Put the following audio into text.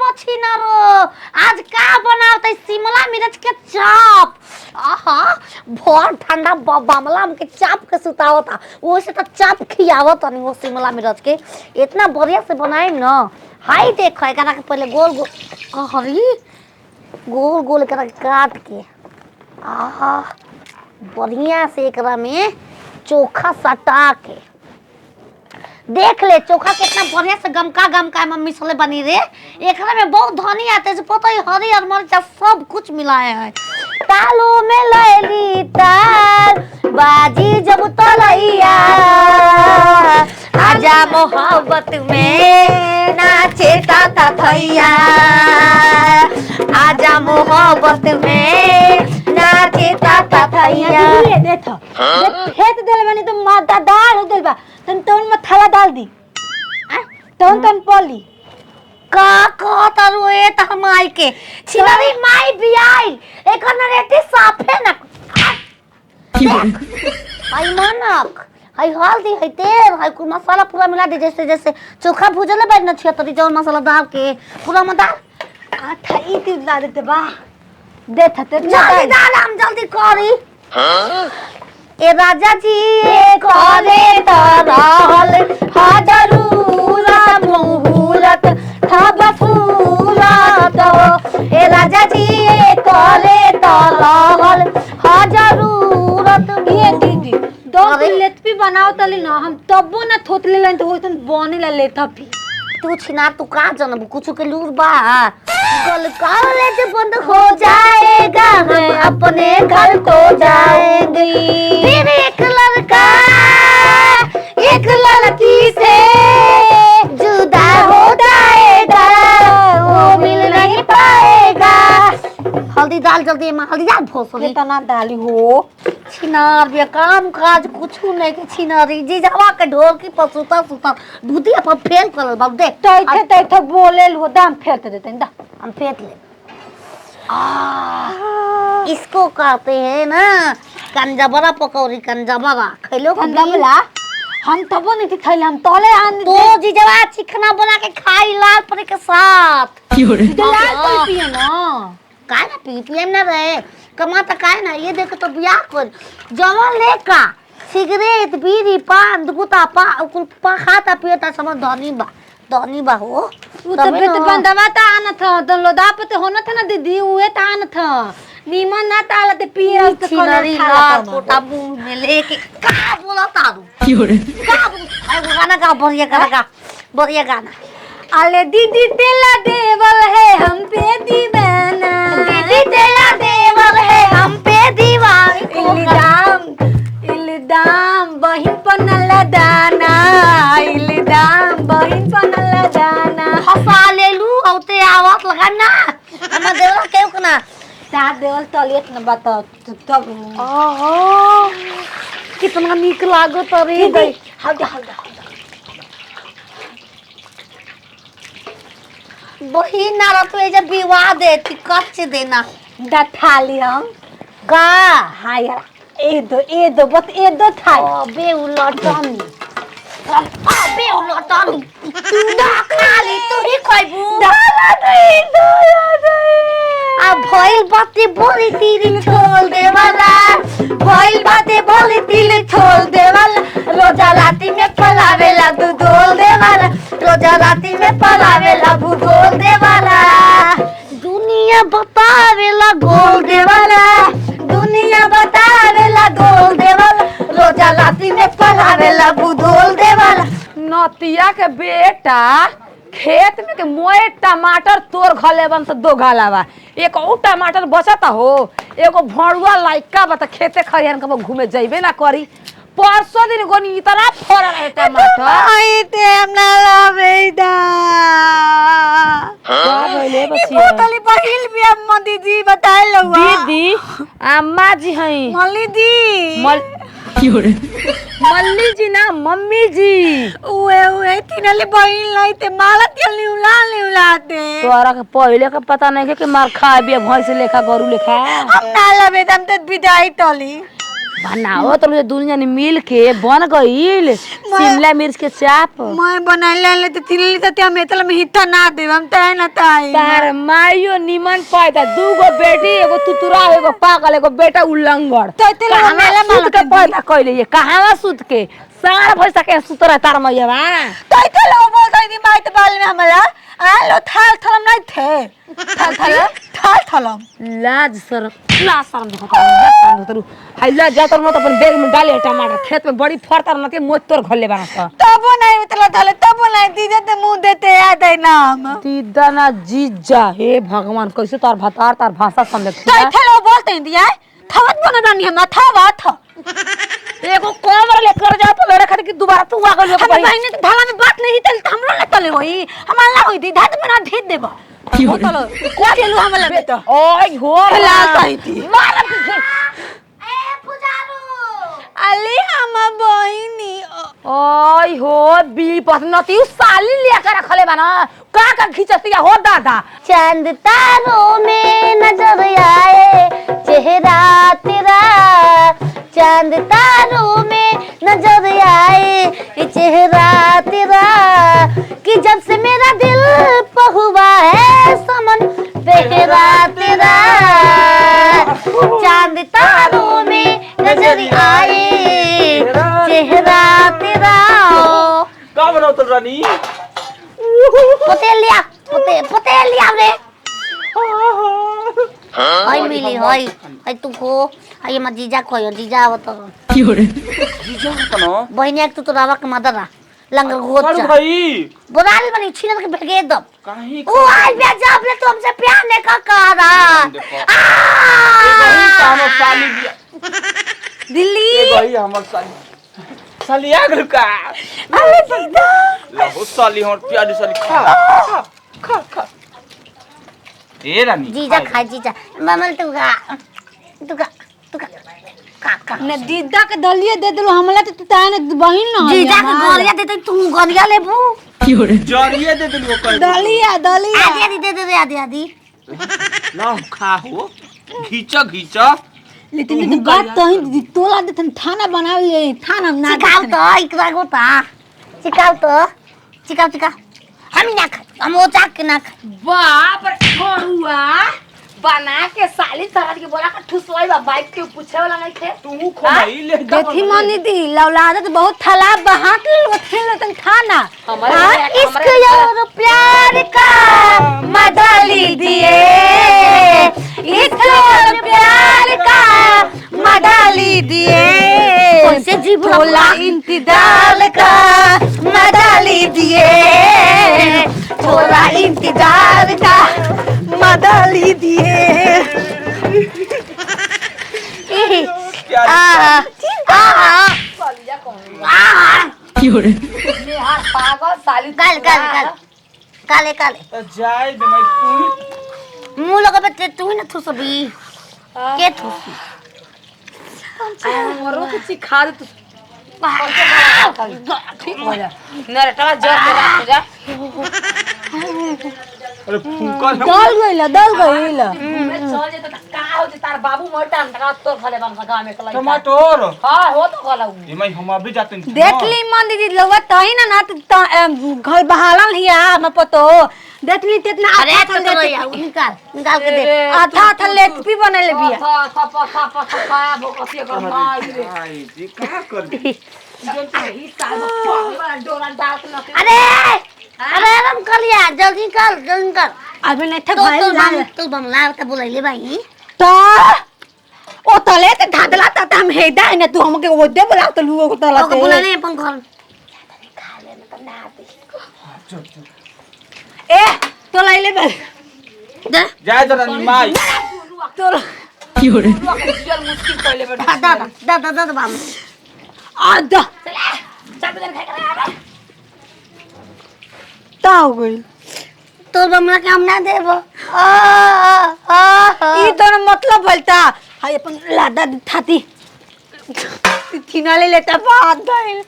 मछिनरो आज का बनावत शिमला मिर्च के चाप। आहा भर ठंडा बमला हमके चाप के सुतावता ओसे तो चाप खियावत नहीं वो शिमला मिर्च के इतना बढ़िया से बनाए ना। हाय देखो एकरा के पहले गोल गोल हरी गोल गोल एकरा काट के आहा बढ़िया से एकरा में चोखा सटा के देख ले चोखा कितना बढ़िया से गमका मम्मी सोले बनी रे। एकरा में बहुत धनी आते है पता है हरी और मिर्चा सब कुछ मिलाया है। तालू में लैली ताल बाजी जब तलैया आजा मोहब्बत में नाचे ताता थैया आजा मोहब्बत में नाचे ताता थैया। ये देख फेंक देले बानी तो मादा दाल हो गइल बा तन मथाला डाल दी तन पली का कहतारू ए त माई के छिनारी माई बियाई एकर नरेटी साफे न आई मानक आई हल्दी है तेल है कुल मसाला पूरा मिला दे जैसे जैसे चोखा भुजले बैठ न छिया तरी जौन मसाला डाल के पूरा में डाल आथा ई ती ला देते बा दे थते जल्दी डाल हम जल्दी करी। ए राजा जी ए करे त रहल हजरूरा मुहूरत थब फूलत ए राजा जी ए करे त रहल हजरूरत ये दीदी दो लेत भी बनाओ तली ना हम तबो ना थोतले लन तो होतन बने ला लेता भी तू छिना तू का जनब कुछ के लूर बा कल कॉलेज बंद हो जाएगा हम अपने घर को जाएंगे फिर एक लड़की से जुदा हो जाएगा वो मिल नहीं पाएगा। हल्दी डाल जल्दी में हल्दी डाल भोसड़ी तना डाली हो छिनार बे काम काज कुछ नहीं के छिनारी जी जावा के ढोल की पसुता सुता दूधिया पर फेल करल बाब देख तैथे बोले लो दाम फेरते देते दा हम फेंक ले। इसको कहते हैं ना कंजबरा पकौड़ी कंजबरा खैलो कंजबला हम तबो नहीं खैले हम तोले आन तो जीजवा चिकना बना के खाई लाल परे के साथ लाल कोई पिए ना काहे ना पीएम ना रहे कमाता काहे ना ये देख तो बियाह कर जवान लेका सिगरेट बीड़ी पान गुता पा खाता पियता समझ धनी बा हो तबे तो बंदवा ता आना था तो लोदा पे तो होना था ना दीदी उहे ता आना था नीमन ना ताला ते पिए तो छिनरी लाल कोटा मुंह में लेके का बोला तारू का गाना गा बढ़िया गाना अले दीदी तेला देवल है हम पे दीवाना दीदी तेला देवल है हम पे दीवाना इल्दाम बहिन पनला दाना इल्दाम बहिन पनला दाना हसा लेलू औते आवाज लगाना हम देवल केउ कना ता देवल तलियत न बता तब ओहो कितना नीक लागत रे गई हल्दा बहिन ना तो ये जब विवाह दे कच्चे देना दा थाली हम का हां यार ए दो बस ए दो थाली बे उलटनी बे उलटनी तू ना खाली तू ही खाइबू डाला नहीं आ भइल बाते बोली तीर छोड़ दे वाला भइल बाते बोली तीर छोड़ दे वाला रोजा राती में पलावेला दूधोल दे वाला रोजा राती में पलावेला दूधोल दे वाला दुनिया बतावेला गोल दे वाला दुनिया बतावेला गोल दे वाला रोजा राती में पलावेला दूधोल दे वाला। नतिया के बेटा खेत में के मोए टमाटर तोर घले बन तो दो घालावा एक और टमाटर बचता हो एगो भड़ुआ लाइका बता खेते खरियान के घूमे जइबे ना करी परसों दिन गोनी इतना फरा रहे टमाटर आई ते हम ना लावेदा का भइले बचिया बोतली पहिल भी अम्मा दीदी बताए लवा दीदी अम्मा जी हई मल्ली दी मल्ली जी ना मम्मी जी उए तिनले बहिन लाइते माला तेल निउलाते तोरा के पहिले के पता नहीं के मार खा बिया भैंस लेखा गरु लेखा हम ना लबे दम त विदाई तली बनाओ तो दुनिया ने मिल के बन गईल शिमला मिर्च के चाप। मैं बनाइले ले तो तिलली तो हम एतला में हिट्टा ना देब हम ताई ना ताई। तार माइयो निमन पैदा दूगो बेटी एगो तुतुरा एगो पागल एगो बेटा उल्लंघड़ तो तेला मेला सुत के पैदा कइले ये कहां सुत के सारा भैसा के सुत रहे तार मैया बा तो तेला बोल दी माई तो बाल में हमरा आ लो थाल थलम नहीं थे थाल थलम लाज शरम ला शरम देखो हाय ला जा तर मत अपन बैग में डाले टमाटर खेत में बड़ी फरतर न के मोच तोर घले बाना स तब नहीं उतला थाले तब नहीं दीजे ते मुंह देते याद है नाम दीदा ना जीजा हे भगवान कैसे तार भतार तार भाषा समझ तो तेला बोलते दिया थवत बन रानी हम थवा थ एगो कमर लेकर जा तो मेरे खातिर कि दोबारा तू आ गइल हम बहिनी के भाला में बात नहीं तल हमरो न तले होई हमरा ला होई दी धात में ना ढीत देबा चलो को चलू हम लगे तो ओय हो ला कहि थी मार ए पुजारू अली हम बहिनी ओय हो बी पसनती साली लेकर रखले बाना का खिचतिया हो दादा चांद तारों में नजर आए चेहरा तेरा चांद तारों में नजर आए ये चेहरा तेरा कि जब से मेरा दिल पे हुआ है समन बेहरा तेरा चांद तारों में नजर आए चेहरा तेरा का बनाओ तो रानी पोते लिया रे हाय मिली हाय तुको हाय म जीजा खोयो जीजा आवत जीजा कनो बहिनी तू तो रावा के मदरा लंगर गोच कर भाई बोराल बनी छिन के भेगे दम काहे ओ आज बे जब ले तुमसे प्यार ने का करा वही काम साली दिया दिल्ली ए भाई हमर साली आ गल का अरे दीदा लो साली हमर प्यारी साली खा ए रानी जीजा खा जीजा ममल तू का ने दीदा के दलिए दे देलो हमला तो ताई ने बहिन न जीजा के गोरिया देते तू गोरिया लेबू जरिए दे दिलो कर दलिया आधी दे आधी ला खा हो घीचा लेकिन तो बात तो ही दीदी तोला देथन खाना बनावे खाना ना चिकाव तो इकरा गोता चिकाव हम ना खा हम वो चाक ना खा बाप रे छोड़ुआ बना के साली तरह के बोला का ठुसवाई बा बाइक के पूछे वाला नहीं थे तू खोई ले देखी मनी दी लौलाद तो बहुत थलाब बहात ले खेल तन खाना इश्क और प्यार का मजा लीजिए इश्क और प्यार का मजा लीजिए कैसे जी थोड़ा इंतजार का मजा लीजिए थोड़ा इंतजार का मजा लीजिए नेहार पागल साली काले जाए बे मैं तू मुंह लगा बच्चे तू ही ना थू सभी के थू मरो कुछ खा दे तू ठीक हो जा नरटवा जोर के रख जा अरे फूका दल गइल चल जे त का हो जे तार बाबू मोटा टका तोर खले बन गांव में कलाई टमाटर हां हो तो गला ए मैं हम अभी जाते हैं देख ली मन दीदी लवा तही ना घर बहालन हिया हम पतो देखली तेतना अरे तो निकाल के दे आधा लेटपी बनले बिया था भोकसी कर माई रे भाई जी का कर दी ही साल में डोरा डाल के न अरे हम कर लिया जल्दी कर अभी नहीं था भाई तो बमला तो बोलैले भाई तो ओ तले ते धादला ता हम हेदा ने तू हमके वो दे बोला तो लुओ को तला ओके बोलले अपन घर खा ले न त ना दे ए तो लाइले बे दे जाए जरा माई तो जीवन मुश्किल पहले बैठ दादा बाम आदा सब दिन खाए करे ता हो गई तो बमला के हम ना देबो ई तो मतलब बोलता हाय अपन लादा थाती थिना ले लेता बात गइल